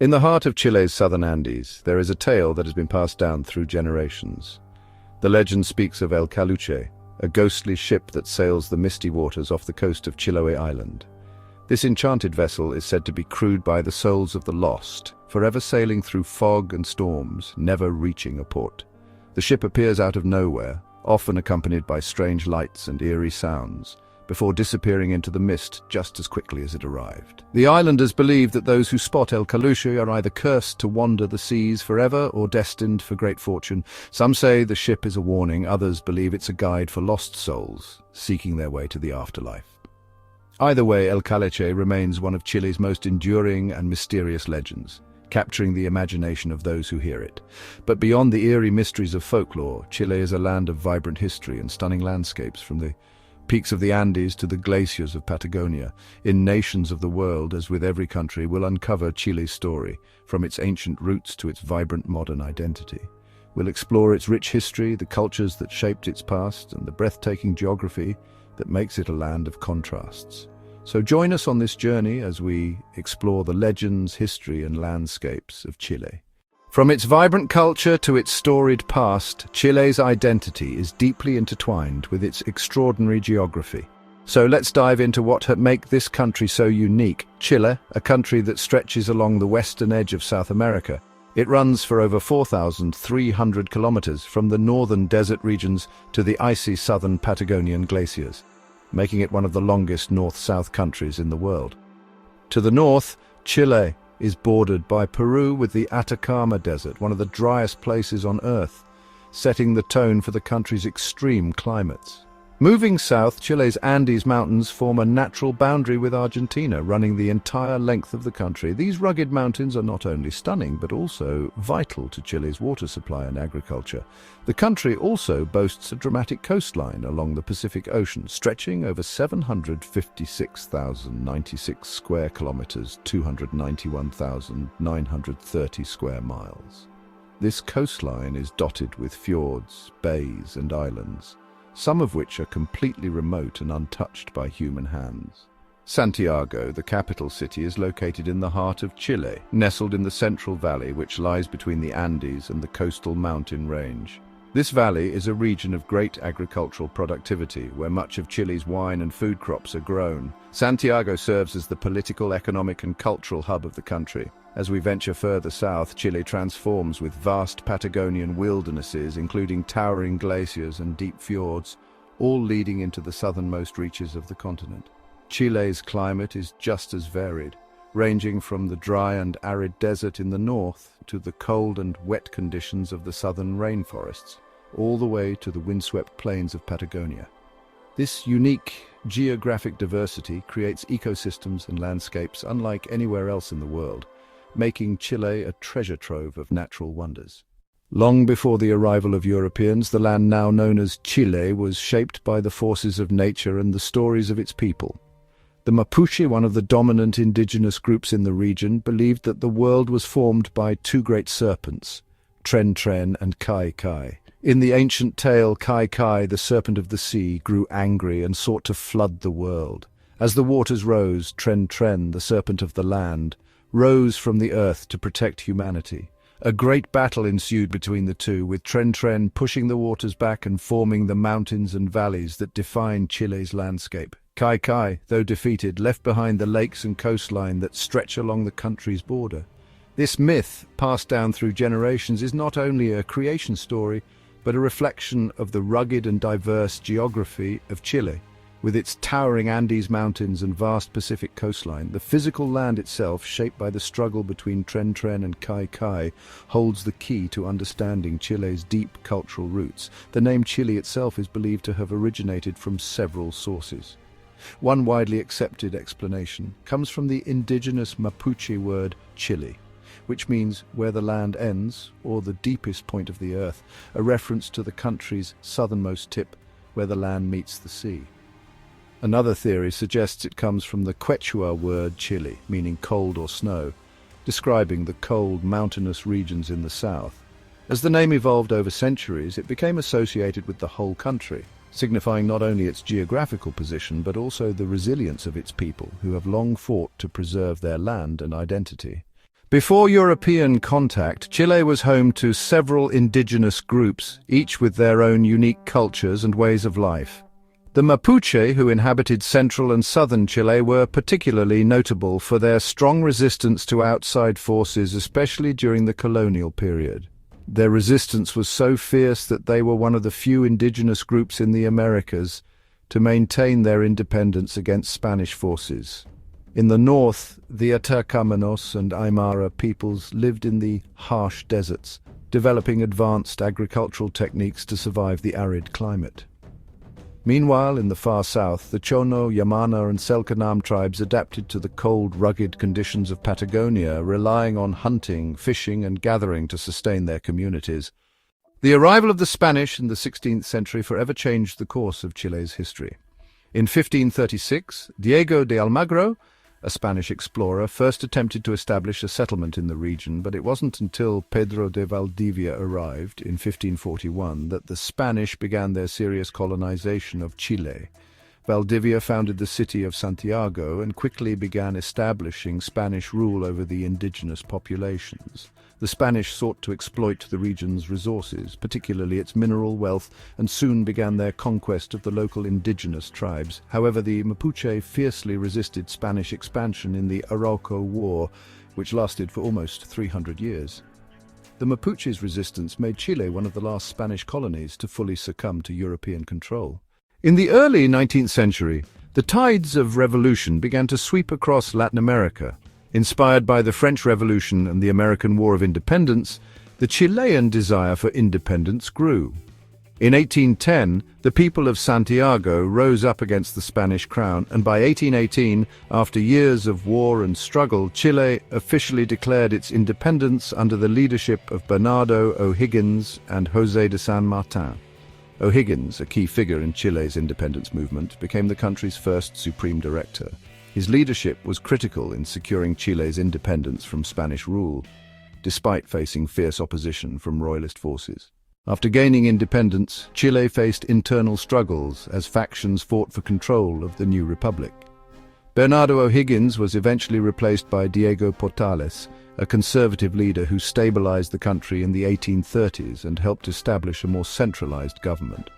In the heart of Chile's southern Andes, there is a tale that has been passed down through generations. The legend speaks of El Caleuche, a ghostly ship that sails the misty waters off the coast of Chiloé Island. This enchanted vessel is said to be crewed by the souls of the lost, forever sailing through fog and storms, never reaching a port. The ship appears out of nowhere, often accompanied by strange lights and eerie sounds, before disappearing into the mist just as quickly as it arrived. The islanders believe that those who spot El Caleuche are either cursed to wander the seas forever or destined for great fortune. Some say the ship is a warning, others believe it's a guide for lost souls seeking their way to the afterlife. Either way, El Caleuche remains one of Chile's most enduring and mysterious legends, capturing the imagination of those who hear it. But beyond the eerie mysteries of folklore, Chile is a land of vibrant history and stunning landscapes, from the peaks of the Andes to the glaciers of Patagonia. In Nations of the World, as with every country, we'll uncover Chile's story, from its ancient roots to its vibrant modern identity. We'll explore its rich history, the cultures that shaped its past, and the breathtaking geography that makes it a land of contrasts. So join us on this journey as we explore the legends, history, and landscapes of Chile. From its vibrant culture to its storied past, Chile's identity is deeply intertwined with its extraordinary geography. So let's dive into what makes this country so unique. Chile, a country that stretches along the western edge of South America. It runs for over 4,300 kilometers from the northern desert regions to the icy southern Patagonian glaciers, making it one of the longest north-south countries in the world. To the north, Chile is bordered by Peru with the Atacama Desert, one of the driest places on Earth, setting the tone for the country's extreme climates. Moving south, Chile's Andes Mountains form a natural boundary with Argentina, running the entire length of the country. These rugged mountains are not only stunning, but also vital to Chile's water supply and agriculture. The country also boasts a dramatic coastline along the Pacific Ocean, stretching over 756,096 square kilometers, 291,930 square miles. This coastline is dotted with fjords, bays, and islands, some of which are completely remote and untouched by human hands. Santiago, the capital city, is located in the heart of Chile, nestled in the Central Valley, which lies between the Andes and the coastal mountain range. This valley is a region of great agricultural productivity, where much of Chile's wine and food crops are grown. Santiago serves as the political, economic, and cultural hub of the country. As we venture further south, Chile transforms with vast Patagonian wildernesses, including towering glaciers and deep fjords, all leading into the southernmost reaches of the continent. Chile's climate is just as varied, ranging from the dry and arid desert in the north to the cold and wet conditions of the southern rainforests, all the way to the windswept plains of Patagonia. This unique geographic diversity creates ecosystems and landscapes unlike anywhere else in the world, making Chile a treasure trove of natural wonders. Long before the arrival of Europeans, the land now known as Chile was shaped by the forces of nature and the stories of its people. The Mapuche, one of the dominant indigenous groups in the region, believed that the world was formed by two great serpents, Tren Tren and Kai Kai. In the ancient tale, Kai Kai, the serpent of the sea, grew angry and sought to flood the world. As the waters rose, Tren Tren, the serpent of the land, rose from the earth to protect humanity. A great battle ensued between the two, with Tren Tren pushing the waters back and forming the mountains and valleys that define Chile's landscape. Kai Kai, though defeated, left behind the lakes and coastline that stretch along the country's border. This myth, passed down through generations, is not only a creation story, but a reflection of the rugged and diverse geography of Chile. With its towering Andes Mountains and vast Pacific coastline, the physical land itself, shaped by the struggle between Tren Tren and Kai Kai, holds the key to understanding Chile's deep cultural roots. The name Chile itself is believed to have originated from several sources. One widely accepted explanation comes from the indigenous Mapuche word Chile, which means where the land ends, or the deepest point of the earth, a reference to the country's southernmost tip, where the land meets the sea. Another theory suggests it comes from the Quechua word Chile, meaning cold or snow, describing the cold, mountainous regions in the south. As the name evolved over centuries, it became associated with the whole country, signifying not only its geographical position, but also the resilience of its people, who have long fought to preserve their land and identity. Before European contact, Chile was home to several indigenous groups, each with their own unique cultures and ways of life. The Mapuche, who inhabited central and southern Chile, were particularly notable for their strong resistance to outside forces, especially during the colonial period. Their resistance was so fierce that they were one of the few indigenous groups in the Americas to maintain their independence against Spanish forces. In the north, the Atacameños and Aymara peoples lived in the harsh deserts, developing advanced agricultural techniques to survive the arid climate. Meanwhile, in the far south, the Chono, Yamana and Selknam tribes adapted to the cold, rugged conditions of Patagonia, relying on hunting, fishing and gathering to sustain their communities. The arrival of the Spanish in the 16th century forever changed the course of Chile's history. In 1536, Diego de Almagro, a Spanish explorer, first attempted to establish a settlement in the region, but it wasn't until Pedro de Valdivia arrived in 1541 that the Spanish began their serious colonization of Chile. Valdivia founded the city of Santiago and quickly began establishing Spanish rule over the indigenous populations. The Spanish sought to exploit the region's resources, particularly its mineral wealth, and soon began their conquest of the local indigenous tribes. However, the Mapuche fiercely resisted Spanish expansion in the Arauco War, which lasted for almost 300 years. The Mapuche's resistance made Chile one of the last Spanish colonies to fully succumb to European control. In the early 19th century, the tides of revolution began to sweep across Latin America. Inspired by the French Revolution and the American War of Independence, the Chilean desire for independence grew. In 1810, the people of Santiago rose up against the Spanish crown, and by 1818, after years of war and struggle, Chile officially declared its independence under the leadership of Bernardo O'Higgins and José de San Martin. O'Higgins, a key figure in Chile's independence movement, became the country's first supreme director. His leadership was critical in securing Chile's independence from Spanish rule, despite facing fierce opposition from royalist forces. After gaining independence, Chile faced internal struggles as factions fought for control of the new republic. Bernardo O'Higgins was eventually replaced by Diego Portales, a conservative leader who stabilized the country in the 1830s and helped establish a more centralized government.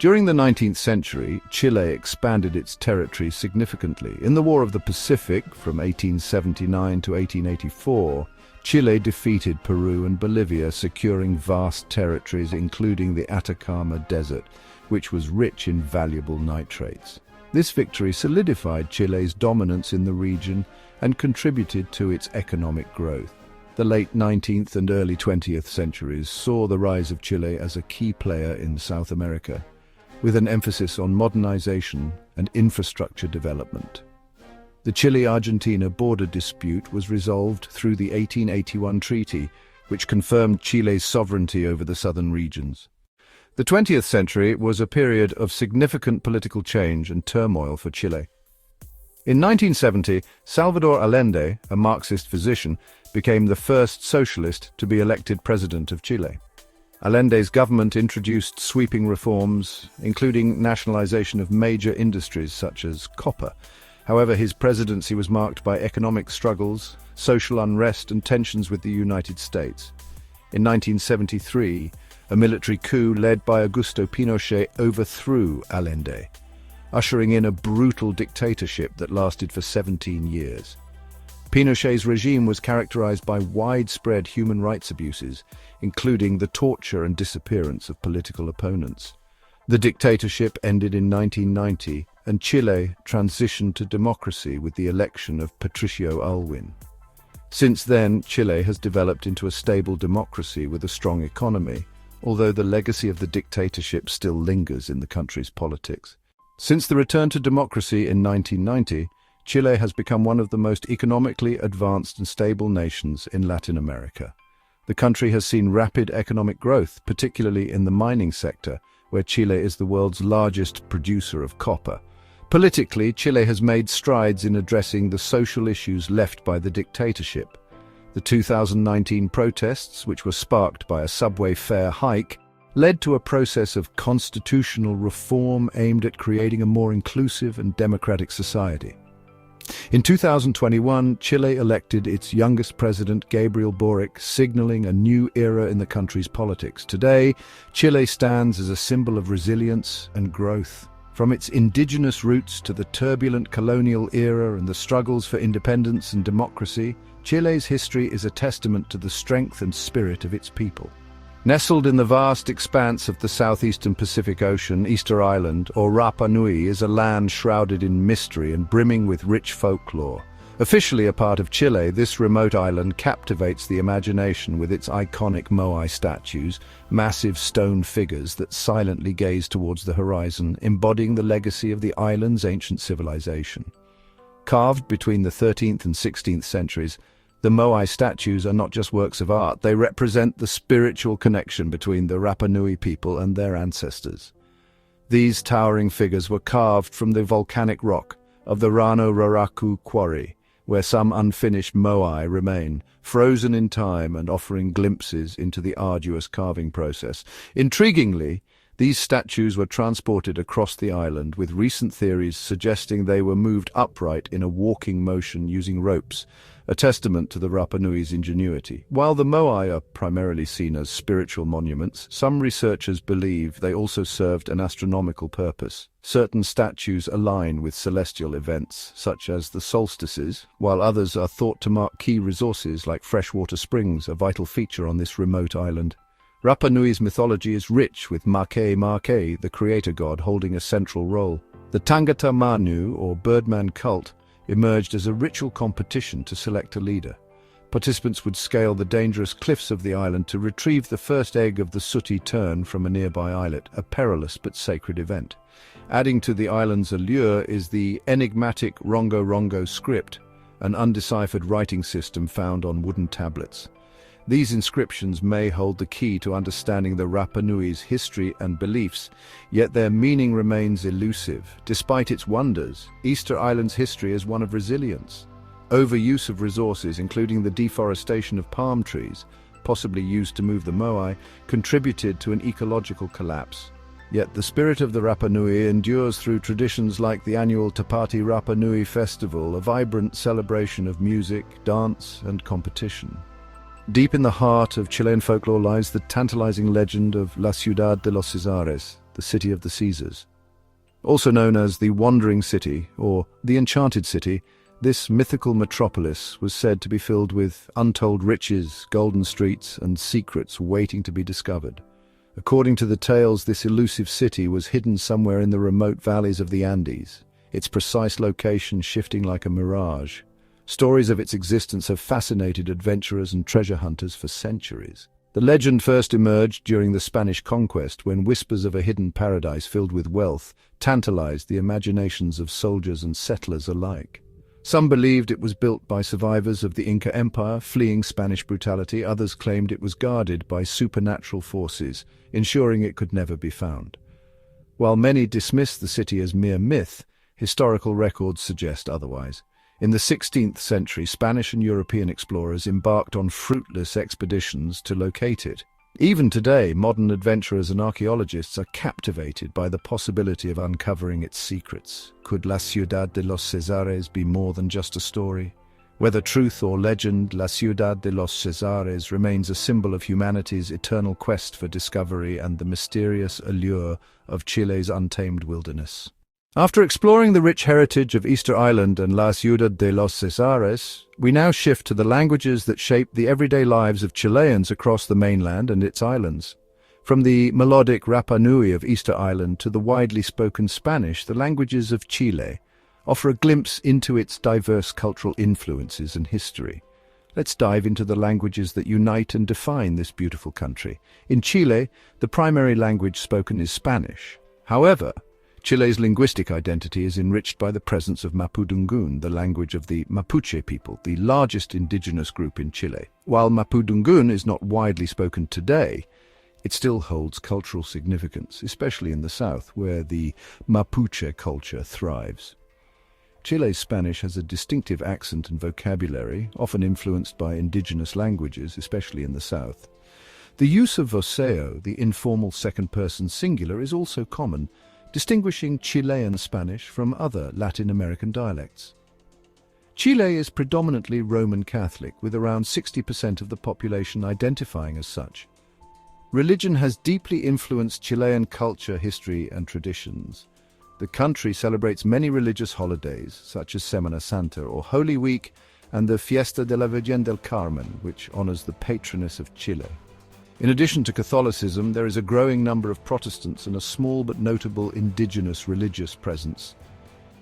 During the 19th century, Chile expanded its territory significantly. In the War of the Pacific from 1879 to 1884, Chile defeated Peru and Bolivia, securing vast territories including the Atacama Desert, which was rich in valuable nitrates. This victory solidified Chile's dominance in the region and contributed to its economic growth. The late 19th and early 20th centuries saw the rise of Chile as a key player in South America, with an emphasis on modernization and infrastructure development. The Chile-Argentina border dispute was resolved through the 1881 treaty, which confirmed Chile's sovereignty over the southern regions. The 20th century was a period of significant political change and turmoil for Chile. In 1970, Salvador Allende, a Marxist physician, became the first socialist to be elected president of Chile. Allende's government introduced sweeping reforms, including nationalization of major industries such as copper. However, his presidency was marked by economic struggles, social unrest, and tensions with the United States. In 1973, a military coup led by Augusto Pinochet overthrew Allende, ushering in a brutal dictatorship that lasted for 17 years. Pinochet's regime was characterized by widespread human rights abuses, including the torture and disappearance of political opponents. The dictatorship ended in 1990, and Chile transitioned to democracy with the election of Patricio Aylwin. Since then, Chile has developed into a stable democracy with a strong economy, although the legacy of the dictatorship still lingers in the country's politics. Since the return to democracy in 1990, Chile has become one of the most economically advanced and stable nations in Latin America. The country has seen rapid economic growth, particularly in the mining sector, where Chile is the world's largest producer of copper. Politically, Chile has made strides in addressing the social issues left by the dictatorship. The 2019 protests, which were sparked by a subway fare hike, led to a process of constitutional reform aimed at creating a more inclusive and democratic society. In 2021, Chile elected its youngest president, Gabriel Boric, signaling a new era in the country's politics. Today, Chile stands as a symbol of resilience and growth. From its indigenous roots to the turbulent colonial era and the struggles for independence and democracy, Chile's history is a testament to the strength and spirit of its people. Nestled in the vast expanse of the southeastern Pacific Ocean, Easter Island, or Rapa Nui, is a land shrouded in mystery and brimming with rich folklore. Officially a part of Chile, this remote island captivates the imagination with its iconic Moai statues, massive stone figures that silently gaze towards the horizon, embodying the legacy of the island's ancient civilization. Carved between the 13th and 16th centuries, the Moai statues are not just works of art, they represent the spiritual connection between the Rapa Nui people and their ancestors. These towering figures were carved from the volcanic rock of the Rano Raraku quarry, where some unfinished Moai remain, frozen in time and offering glimpses into the arduous carving process. Intriguingly, these statues were transported across the island, with recent theories suggesting they were moved upright in a walking motion using ropes, a testament to the Rapa Nui's ingenuity. While the Moai are primarily seen as spiritual monuments, some researchers believe they also served an astronomical purpose. Certain statues align with celestial events, such as the solstices, while others are thought to mark key resources like freshwater springs, a vital feature on this remote island. Rapa Nui's mythology is rich, with Make, the creator god, holding a central role. The Tangata Manu, or Birdman cult, emerged as a ritual competition to select a leader. Participants would scale the dangerous cliffs of the island to retrieve the first egg of the sooty tern from a nearby islet, a perilous but sacred event. Adding to the island's allure is the enigmatic Rongo Rongo script, an undeciphered writing system found on wooden tablets. These inscriptions may hold the key to understanding the Rapa Nui's history and beliefs, yet their meaning remains elusive. Despite its wonders, Easter Island's history is one of resilience. Overuse of resources, including the deforestation of palm trees, possibly used to move the Moai, contributed to an ecological collapse. Yet the spirit of the Rapa Nui endures through traditions like the annual Tapati Rapa Nui Festival, a vibrant celebration of music, dance, and competition. Deep in the heart of Chilean folklore lies the tantalizing legend of La Ciudad de los Césares, the city of the Caesars. Also known as the Wandering City, or the Enchanted City, this mythical metropolis was said to be filled with untold riches, golden streets, and secrets waiting to be discovered. According to the tales, this elusive city was hidden somewhere in the remote valleys of the Andes, its precise location shifting like a mirage. Stories of its existence have fascinated adventurers and treasure hunters for centuries. The legend first emerged during the Spanish conquest, when whispers of a hidden paradise filled with wealth tantalized the imaginations of soldiers and settlers alike. Some believed it was built by survivors of the Inca Empire fleeing Spanish brutality. Others claimed it was guarded by supernatural forces, ensuring it could never be found. While many dismissed the city as mere myth, historical records suggest otherwise. In the 16th century, Spanish and European explorers embarked on fruitless expeditions to locate it. Even today, modern adventurers and archaeologists are captivated by the possibility of uncovering its secrets. Could La Ciudad de los Césares be more than just a story? Whether truth or legend, La Ciudad de los Césares remains a symbol of humanity's eternal quest for discovery and the mysterious allure of Chile's untamed wilderness. After exploring the rich heritage of Easter Island and La Ciudad de los Césares, we now shift to the languages that shape the everyday lives of Chileans across the mainland and its islands. From the melodic Rapa Nui of Easter Island to the widely spoken Spanish, the languages of Chile offer a glimpse into its diverse cultural influences and history. Let's dive into the languages that unite and define this beautiful country. In Chile, the primary language spoken is Spanish. However, Chile's linguistic identity is enriched by the presence of Mapudungun, the language of the Mapuche people, the largest indigenous group in Chile. While Mapudungun is not widely spoken today, it still holds cultural significance, especially in the south, where the Mapuche culture thrives. Chile's Spanish has a distinctive accent and vocabulary, often influenced by indigenous languages, especially in the south. The use of voceo, the informal second-person singular, is also common, distinguishing Chilean Spanish from other Latin American dialects. Chile is predominantly Roman Catholic, with around 60% of the population identifying as such. Religion has deeply influenced Chilean culture, history, and traditions. The country celebrates many religious holidays, such as Semana Santa or Holy Week, and the Fiesta de la Virgen del Carmen, which honors the patroness of Chile. In addition to Catholicism, there is a growing number of Protestants and a small but notable indigenous religious presence.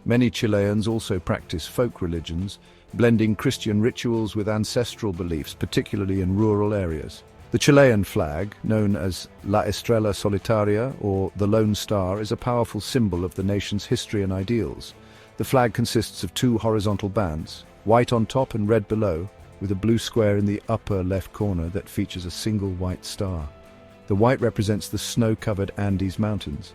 Many Chileans also practice folk religions, blending Christian rituals with ancestral beliefs, particularly in rural areas. The Chilean flag, known as La Estrella Solitaria, or the Lone Star, is a powerful symbol of the nation's history and ideals. The flag consists of two horizontal bands, white on top and red below, with a blue square in the upper left corner that features a single white star. The white represents the snow-covered Andes Mountains.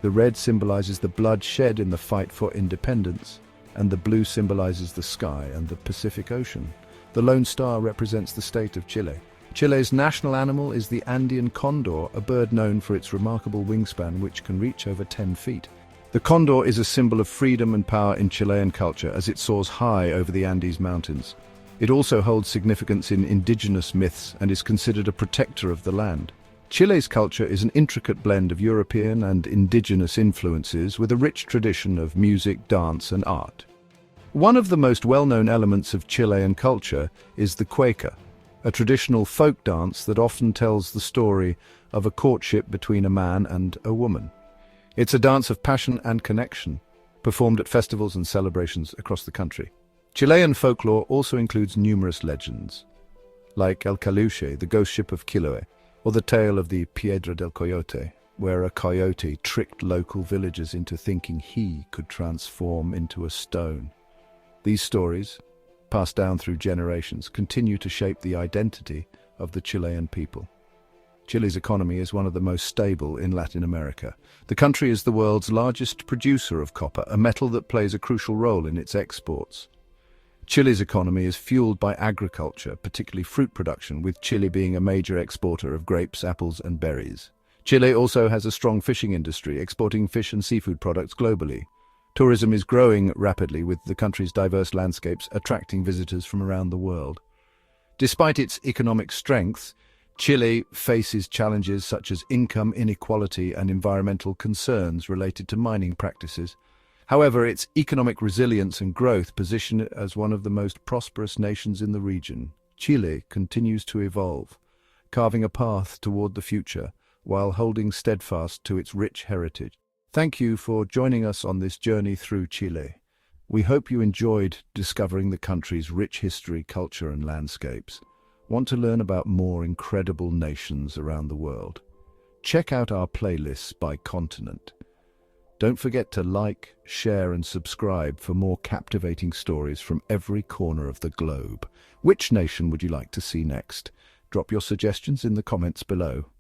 The red symbolizes the blood shed in the fight for independence, and the blue symbolizes the sky and the Pacific Ocean. The Lone Star represents the state of Chile. Chile's national animal is the Andean condor, a bird known for its remarkable wingspan which can reach over 10 feet. The condor is a symbol of freedom and power in Chilean culture as it soars high over the Andes Mountains. It also holds significance in indigenous myths and is considered a protector of the land. Chile's culture is an intricate blend of European and indigenous influences with a rich tradition of music, dance, and art. One of the most well-known elements of Chilean culture is the cueca, a traditional folk dance that often tells the story of a courtship between a man and a woman. It's a dance of passion and connection, performed at festivals and celebrations across the country. Chilean folklore also includes numerous legends, like El Caleuche, the ghost ship of Chiloé, or the tale of the Piedra del Coyote, where a coyote tricked local villagers into thinking he could transform into a stone. These stories, passed down through generations, continue to shape the identity of the Chilean people. Chile's economy is one of the most stable in Latin America. The country is the world's largest producer of copper, a metal that plays a crucial role in its exports. Chile's economy is fueled by agriculture, particularly fruit production, with Chile being a major exporter of grapes, apples, and berries. Chile also has a strong fishing industry, exporting fish and seafood products globally. Tourism is growing rapidly, with the country's diverse landscapes attracting visitors from around the world. Despite its economic strength, Chile faces challenges such as income inequality and environmental concerns related to mining practices. However, its economic resilience and growth position it as one of the most prosperous nations in the region. Chile continues to evolve, carving a path toward the future while holding steadfast to its rich heritage. Thank you for joining us on this journey through Chile. We hope you enjoyed discovering the country's rich history, culture, and landscapes. Want to learn about more incredible nations around the world? Check out our playlists by continent. Don't forget to like, share, and subscribe for more captivating stories from every corner of the globe. Which nation would you like to see next? Drop your suggestions in the comments below.